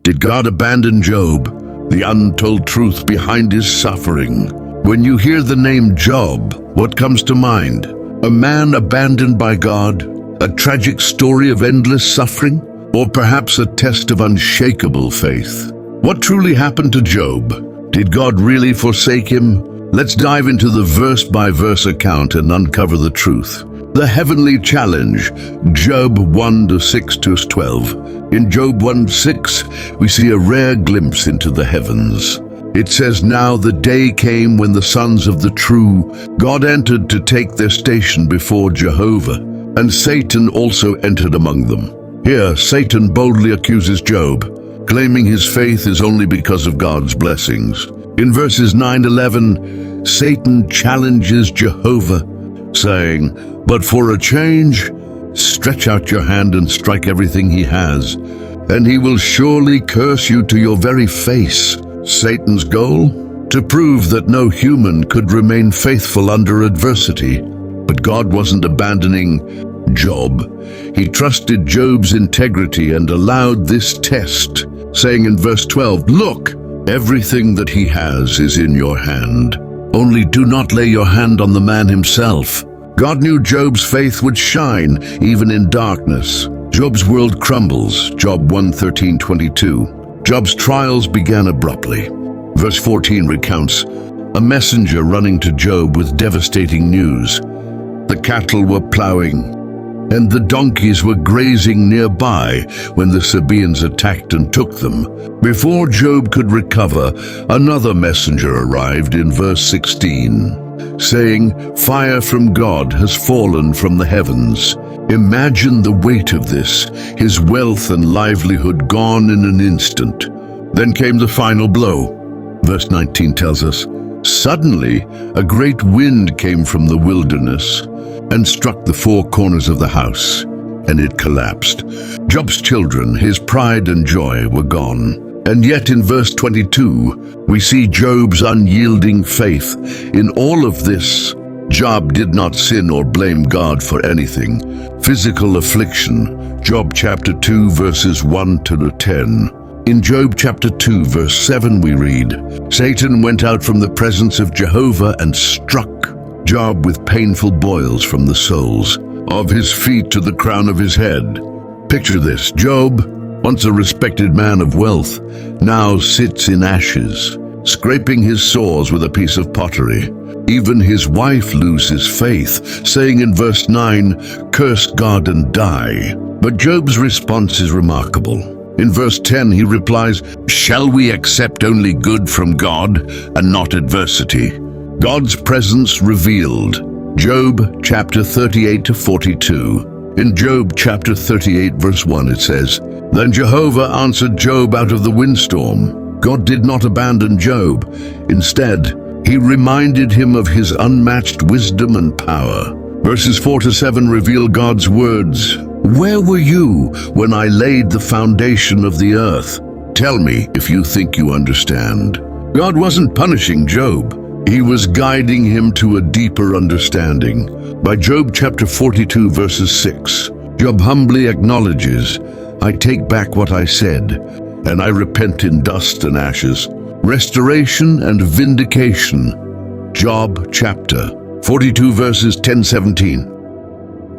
Did God abandon Job? The untold truth behind his suffering. When you hear the name Job, what comes to mind? A man abandoned by God? A tragic story of endless suffering? Or perhaps a test of unshakable faith? What truly happened to Job? Did God really forsake him? Let's dive into the verse-by-verse account and uncover the truth. The heavenly challenge, Job 1:6-12. In Job 1:6, we see a rare glimpse into the heavens. It says, "Now the day came when the sons of the true God entered to take their station before Jehovah, and Satan also entered among them." Here, Satan boldly accuses Job, claiming his faith is only because of God's blessings. In verses 9-11, Satan challenges Jehovah, saying, "But for a change, stretch out your hand and strike everything he has, and he will surely curse you to your very face." Satan's goal? To prove that no human could remain faithful under adversity. But God wasn't abandoning Job. He trusted Job's integrity and allowed this test, saying in verse 12, "Look, everything that he has is in your hand. Only do not lay your hand on the man himself." God knew Job's faith would shine even in darkness. Job's world crumbles, Job 1:13-22. Job's trials began abruptly. Verse 14 recounts a messenger running to Job with devastating news. The cattle were plowing, and the donkeys were grazing nearby when the Sabaeans attacked and took them. Before Job could recover, another messenger arrived in verse 16, saying, "Fire from God has fallen from the heavens." Imagine the weight of this, his wealth and livelihood gone in an instant. Then came the final blow. Verse 19 tells us, "Suddenly a great wind came from the wilderness and struck the four corners of the house, and it collapsed." Job's children, his pride and joy, were gone. And yet in verse 22, we see Job's unyielding faith. In all of this, Job did not sin or blame God for anything. Physical affliction, Job chapter 2 verses 1-10. In Job chapter 2 verse 7 we read, "Satan went out from the presence of Jehovah and struck Job with painful boils from the soles of his feet to the crown of his head." Picture this, Job, once a respected man of wealth, now sits in ashes, scraping his sores with a piece of pottery. Even his wife loses faith, saying in verse 9, "Curse God and die." But Job's response is remarkable. In verse 10 he replies, "Shall we accept only good from God and not adversity?" God's presence revealed. Job chapter 38-42. In Job chapter 38 verse 1 it says, "Then Jehovah answered Job out of the windstorm." God did not abandon Job. Instead, he reminded him of his unmatched wisdom and power. Verses 4-7 reveal God's words. "Where were you when I laid the foundation of the earth? Tell me if you think you understand." God wasn't punishing Job. He was guiding him to a deeper understanding. By Job chapter 42 verses 6, Job humbly acknowledges, "I take back what I said, and I repent in dust and ashes." Restoration and vindication. Job chapter 42 verses 10-17.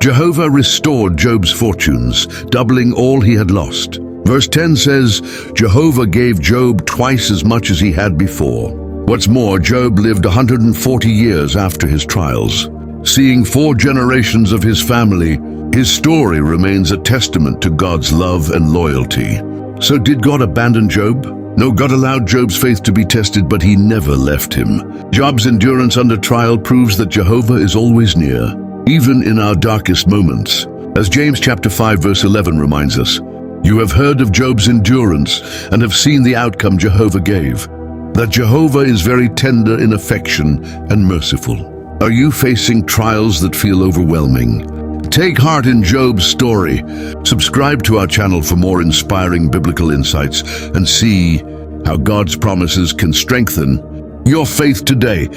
Jehovah restored Job's fortunes, doubling all he had lost. Verse 10 says, Jehovah gave Job twice as much as he had before. What's more, Job lived 140 years after his trials. Seeing 4 generations of his family, his story remains a testament to God's love and loyalty. So did God abandon Job? No, God allowed Job's faith to be tested, but he never left him. Job's endurance under trial proves that Jehovah is always near, even in our darkest moments. As James chapter 5 verse 11 reminds us, "You have heard of Job's endurance and have seen the outcome Jehovah gave, that Jehovah is very tender in affection and merciful." Are you facing trials that feel overwhelming? Take heart in Job's story. Subscribe to our channel for more inspiring biblical insights and see how God's promises can strengthen your faith today.